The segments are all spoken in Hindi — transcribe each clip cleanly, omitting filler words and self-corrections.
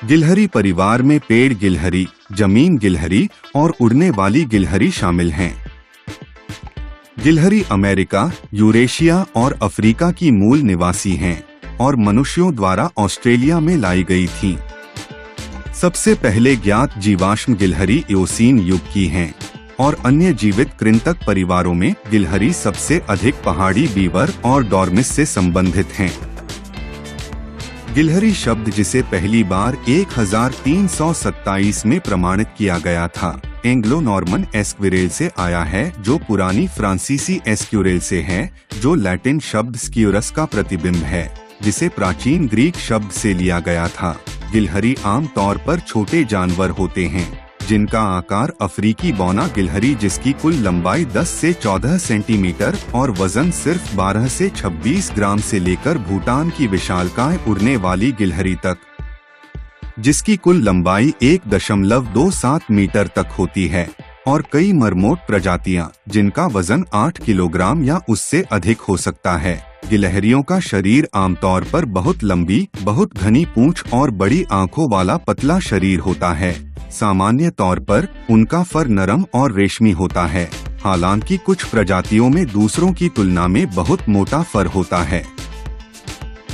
गिलहरी परिवार में पेड़ गिलहरी, जमीन गिलहरी और उड़ने वाली गिलहरी शामिल हैं। गिलहरी अमेरिका, यूरेशिया और अफ्रीका की मूल निवासी हैं और मनुष्यों द्वारा ऑस्ट्रेलिया में लाई गई थीं। सबसे पहले ज्ञात जीवाश्म गिलहरी एओसीन युग की हैं और अन्य जीवित कृंतक परिवारों में गिलहरी सबसे अधिक पहाड़ी बीवर और डॉर्मिस से संबंधित हैं। गिलहरी शब्द जिसे पहली बार 1327 में प्रमाणित किया गया था, एंग्लो नॉर्मन एस्क्विरेल से आया है, जो पुरानी फ्रांसीसी एस्क्यूरेल से है, जो लैटिन शब्द स्क्यूरस का प्रतिबिंब है, जिसे प्राचीन ग्रीक शब्द से लिया गया था। गिलहरी आम तौर पर छोटे जानवर होते हैं, जिनका आकार अफ्रीकी बौना गिलहरी, जिसकी कुल लंबाई 10 से 14 सेंटीमीटर और वजन सिर्फ 12 से 26 ग्राम से लेकर भूटान की विशालकाय उड़ने वाली गिलहरी तक, जिसकी कुल लंबाई 1.27 मीटर तक होती है, और कई मरमोट प्रजातियां जिनका वजन 8 किलोग्राम या उससे अधिक हो सकता है। गिलहरियों का शरीर आमतौर पर बहुत लंबी, बहुत घनी पूंछ और बड़ी आंखों वाला पतला शरीर होता है। सामान्य तौर पर उनका फर नरम और रेशमी होता है, हालांकि कुछ प्रजातियों में दूसरों की तुलना में बहुत मोटा फर होता है।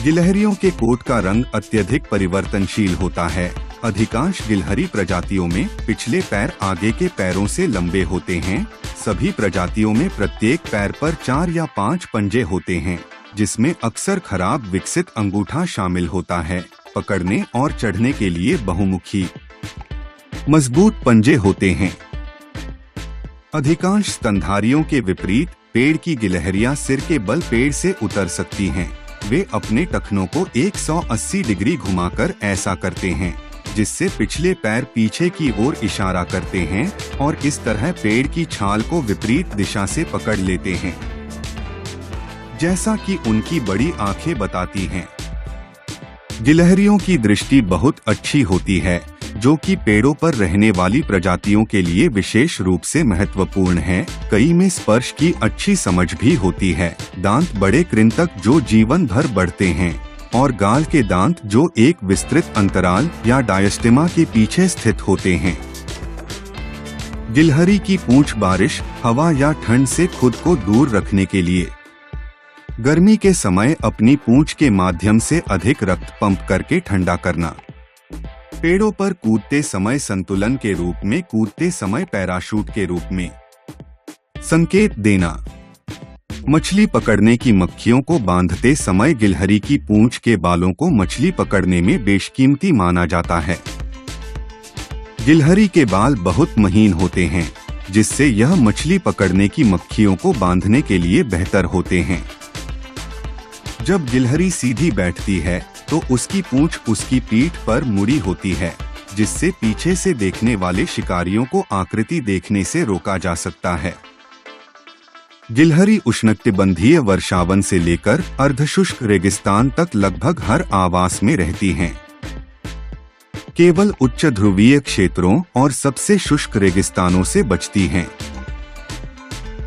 गिलहरियों के कोट का रंग अत्यधिक परिवर्तनशील होता है। अधिकांश गिलहरी प्रजातियों में पिछले पैर आगे के पैरों से लंबे होते हैं। सभी प्रजातियों में प्रत्येक पैर पर 4 या 5 पंजे होते हैं, जिसमें अक्सर खराब विकसित अंगूठा शामिल होता है। पकड़ने और चढ़ने के लिए बहुमुखी मजबूत पंजे होते हैं। अधिकांश स्तनधारियों के विपरीत पेड़ की गिलहरियां सिर के बल पेड़ से उतर सकती हैं। वे अपने टखनों को 180 डिग्री घुमाकर ऐसा करते हैं, जिससे पिछले पैर पीछे की ओर इशारा करते हैं और इस तरह पेड़ की छाल को विपरीत दिशा से पकड़ लेते हैं, जैसा कि उनकी बड़ी आंखें बताती हैं। गिलहरियों की दृष्टि बहुत अच्छी होती है, जो कि पेड़ों पर रहने वाली प्रजातियों के लिए विशेष रूप से महत्वपूर्ण है। कई में स्पर्श की अच्छी समझ भी होती है। दांत बड़े कृंतक जो जीवन भर बढ़ते हैं, और गाल के दांत जो एक विस्तृत अंतराल या डायस्टेमा के पीछे स्थित होते हैं। गिलहरी की पूंछ बारिश, हवा या ठंड से खुद को दूर रखने के लिए गर्मी के समय अपनी पूंछ के माध्यम से अधिक रक्त पंप करके ठंडा करना। पेड़ों पर कूदते समय संतुलन के रूप में, कूदते समय पैराशूट के रूप में संकेत देना। मछली पकड़ने की मक्खियों को बांधते समय गिलहरी की पूंछ के बालों को मछली पकड़ने में बेशकीमती माना जाता है। गिलहरी के बाल बहुत महीन होते हैं, जिससे यह मछली पकड़ने की मक्खियों को बांधने के लिए बेहतर होते हैं। जब गिलहरी सीधी बैठती है तो उसकी पूंछ उसकी पीठ पर मुड़ी होती है, जिससे पीछे से देखने वाले शिकारियों को आकृति देखने से रोका जा सकता है। गिलहरी उष्णकटिबंधीय वर्षावन से लेकर अर्धशुष्क रेगिस्तान तक लगभग हर आवास में रहती हैं। केवल उच्च ध्रुवीय क्षेत्रों और सबसे शुष्क रेगिस्तानों से बचती हैं।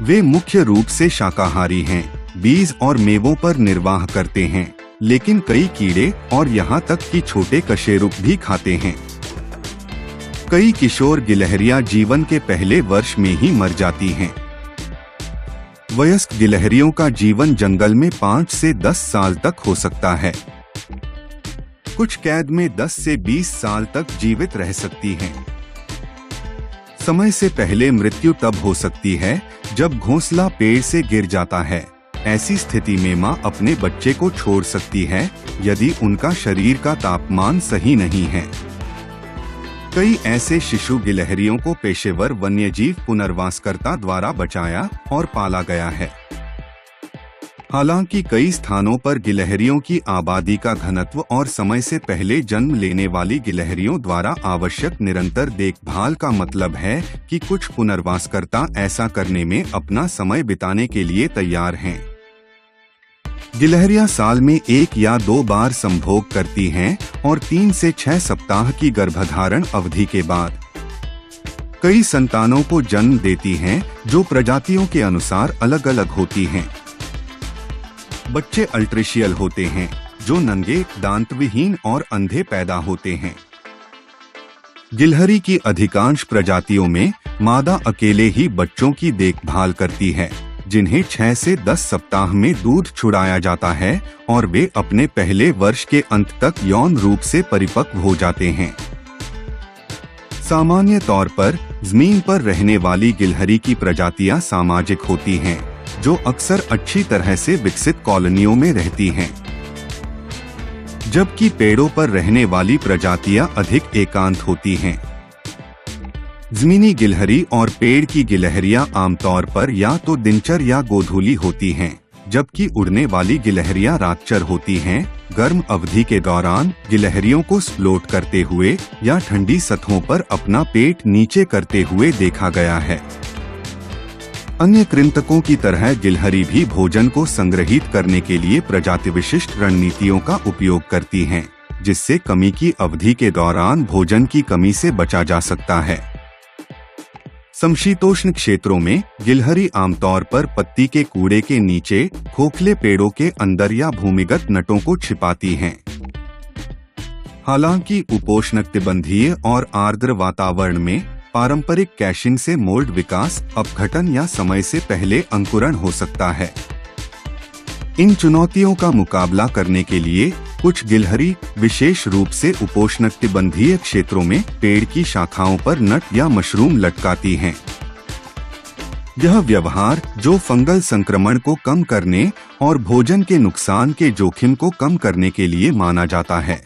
वे मुख्य रूप से शाकाहारी हैं, बीज और मेवों पर निर्वाह करते हैं, लेकिन कई कीड़े और यहाँ तक कि छोटे कशेरुक भी खाते हैं। कई किशोर गिलहरियां जीवन के पहले वर्ष में ही मर जाती हैं। वयस्क गिलहरियों का जीवन जंगल में 5 से 10 साल तक हो सकता है। कुछ कैद में 10 से 20 साल तक जीवित रह सकती हैं। समय से पहले मृत्यु तब हो सकती है जब घोंसला पेड़ से गिर जाता है। ऐसी स्थिति में मां अपने बच्चे को छोड़ सकती है यदि उनका शरीर का तापमान सही नहीं है। कई ऐसे शिशु गिलहरियों को पेशेवर वन्यजीव पुनर्वासकर्ता द्वारा बचाया और पाला गया है। हालांकि कई स्थानों पर गिलहरियों की आबादी का घनत्व और समय से पहले जन्म लेने वाली गिलहरियों द्वारा आवश्यक निरंतर देखभाल का मतलब है कि कुछ पुनर्वासकर्ता ऐसा करने में अपना समय बिताने के लिए तैयार हैं। गिलहरियां साल में 1 या 2 बार संभोग करती हैं और 3 से 6 सप्ताह की गर्भधारण अवधि के बाद कई संतानों को जन्म देती हैं, जो प्रजातियों के अनुसार अलग अलग होती हैं। बच्चे अल्ट्रेशियल होते हैं, जो नंगे, दांतविहीन और अंधे पैदा होते हैं। गिलहरी की अधिकांश प्रजातियों में मादा अकेले ही बच्चों की देखभाल करती है, जिन्हें 6 से 10 सप्ताह में दूध छुड़ाया जाता है और वे अपने पहले वर्ष के अंत तक यौन रूप से परिपक्व हो जाते हैं। सामान्य तौर पर जमीन पर रहने वाली गिलहरी की प्रजातियां सामाजिक होती हैं, जो अक्सर अच्छी तरह से विकसित कॉलोनियों में रहती हैं, जबकि पेड़ों पर रहने वाली प्रजातियां अधिक एकांत होती हैं। जमीनी गिलहरी और पेड़ की गिलहरियां आमतौर पर या तो दिनचर या गोधूली होती हैं, जबकि उड़ने वाली गिलहरियां रातचर होती हैं। गर्म अवधि के दौरान गिलहरियों को फ्लोट करते हुए या ठंडी सतहों पर अपना पेट नीचे करते हुए देखा गया है। अन्य कृंतकों की तरह गिलहरी भी भोजन को संग्रहित करने के लिए प्रजाति विशिष्ट रणनीतियों का उपयोग करती हैं, जिससे कमी की अवधि के दौरान भोजन की कमी से बचा जा सकता है। समशीतोष्ण क्षेत्रों में गिलहरी आमतौर पर पत्ती के कूड़े के नीचे, खोखले पेड़ों के अंदर या भूमिगत नटों को छिपाती हैं। हालांकि उपोष्णकटिबंधीय और आर्द्र वातावरण में पारंपरिक कैशिंग से मोल्ड विकास, अपघटन या समय से पहले अंकुरण हो सकता है। इन चुनौतियों का मुकाबला करने के लिए कुछ गिलहरी विशेष रूप से उपोष्णकटिबंधीय क्षेत्रों में पेड़ की शाखाओं पर नट या मशरूम लटकाती हैं। यह व्यवहार, जो फंगल संक्रमण को कम करने और भोजन के नुकसान के जोखिम को कम करने के लिए माना जाता है।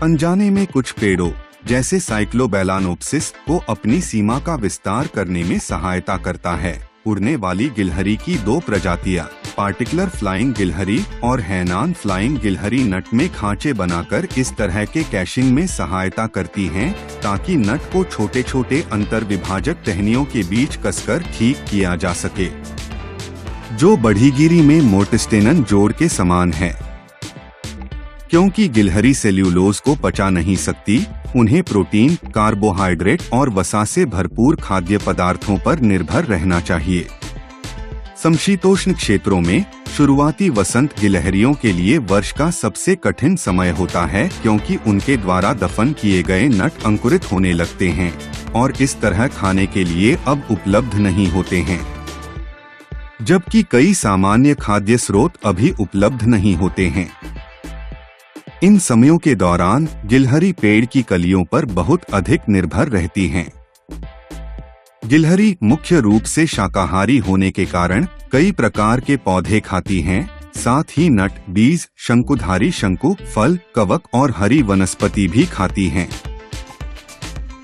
अनजाने में कुछ पेड़ों जैसे साइक्लोबैलानोप्सिस को अपनी सीमा का विस्तार करने में सहायता करता है। उड़ने वाली गिलहरी की 2 प्रजातियां, पार्टिकुलर फ्लाइंग गिलहरी और हैनान फ्लाइंग गिलहरी, नट में खांचे बनाकर इस तरह के कैशिंग में सहायता करती हैं, ताकि नट को छोटे छोटे अंतर विभाजक टहनियों के बीच कसकर ठीक किया जा सके, जो बढ़ीगिरी में मोर्टिस्टेनन जोड़ के समान है। क्योंकि गिलहरी सेल्यूलोज को पचा नहीं सकती, उन्हें प्रोटीन, कार्बोहाइड्रेट और वसा से भरपूर खाद्य पदार्थों पर निर्भर रहना चाहिए। समशीतोष्ण क्षेत्रों में शुरुआती वसंत गिलहरियों के लिए वर्ष का सबसे कठिन समय होता है, क्योंकि उनके द्वारा दफन किए गए नट अंकुरित होने लगते हैं और इस तरह खाने के लिए अब उपलब्ध नहीं होते हैं, जबकि कई सामान्य खाद्य स्रोत अभी उपलब्ध नहीं होते हैं। इन समयों के दौरान गिलहरी पेड़ की कलियों पर बहुत अधिक निर्भर रहती हैं। गिलहरी मुख्य रूप से शाकाहारी होने के कारण कई प्रकार के पौधे खाती हैं, साथ ही नट, बीज, शंकुधारी शंकु, फल, कवक और हरी वनस्पति भी खाती हैं।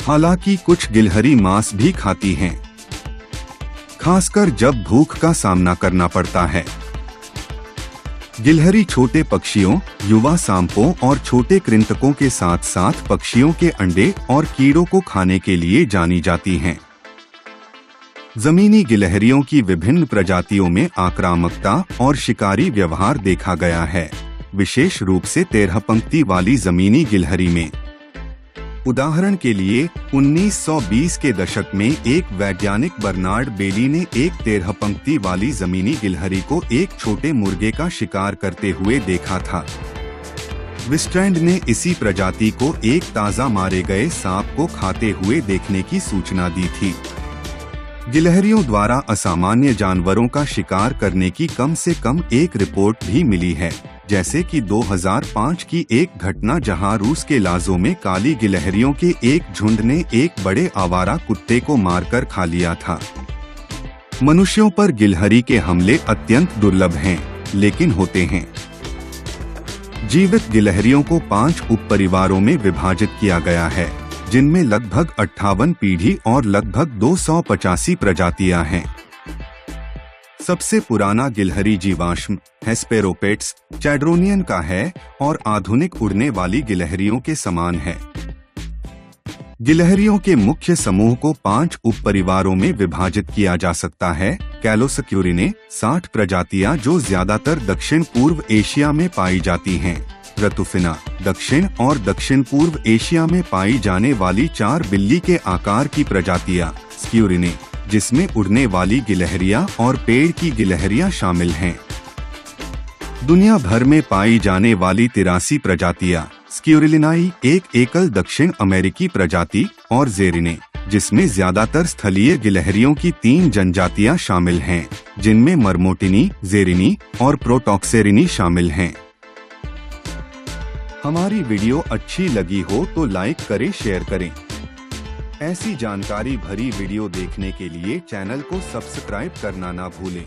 हालांकि कुछ गिलहरी मांस भी खाती हैं, खासकर जब भूख का सामना करना पड़ता है। गिलहरी छोटे पक्षियों, युवा सांपों और छोटे कृंतकों के साथ साथ पक्षियों के अंडे और कीड़ों को खाने के लिए जानी जाती हैं। जमीनी गिलहरियों की विभिन्न प्रजातियों में आक्रामकता और शिकारी व्यवहार देखा गया है, विशेष रूप से 13 पंक्ति वाली जमीनी गिलहरी में। उदाहरण के लिए 1920 के दशक में एक वैज्ञानिक बर्नार्ड बेली ने एक 13 पंक्ति वाली जमीनी गिलहरी को एक छोटे मुर्गे का शिकार करते हुए देखा था। विस्ट्रैंड ने इसी प्रजाति को एक ताज़ा मारे गए सांप को खाते हुए देखने की सूचना दी थी। गिलहरियों द्वारा असामान्य जानवरों का शिकार करने की कम से कम एक रिपोर्ट भी मिली है, जैसे कि 2005 की एक घटना जहां रूस के लाजो में काली गिलहरियों के एक झुंड ने एक बड़े आवारा कुत्ते को मारकर खा लिया था। मनुष्यों पर गिलहरी के हमले अत्यंत दुर्लभ हैं, लेकिन होते हैं। जीवित गिलहरियों को 5 उपपरिवारों में विभाजित किया गया है, जिनमें लगभग 58 पीढ़ी और लगभग 285 प्रजातियां हैं। सबसे पुराना गिलहरी जीवाश्म हेस्पेरोपेट्स चैड्रोनियन का है और आधुनिक उड़ने वाली गिलहरियों के समान है। गिलहरियों के मुख्य समूह को 5 उपपरिवारों में विभाजित किया जा सकता है। कैलोसक्यूरिने 60 प्रजातियां जो ज्यादातर दक्षिण पूर्व एशिया में पाई जाती हैं। रतुफिना दक्षिण और दक्षिण पूर्व एशिया में पाई जाने वाली 4 बिल्ली के आकार की प्रजातियां। स्क्यूरिने जिसमें उड़ने वाली गिलहरियां और पेड़ की गिलहरियां शामिल हैं। दुनिया भर में पाई जाने वाली 83 प्रजातियां। स्क्यूरिलिनाई एक एकल दक्षिण अमेरिकी प्रजाति और जेरिने, जिसमें ज्यादातर स्थलीय गिलहरियों की 3 जनजातियां शामिल हैं, जिनमें मरमोटिनी, जेरिनी और प्रोटॉक्सेरिनी शामिल हैं। हमारी वीडियो अच्छी लगी हो तो लाइक करें, शेयर करें। ऐसी जानकारी भरी वीडियो देखने के लिए चैनल को सब्सक्राइब करना ना भूलें।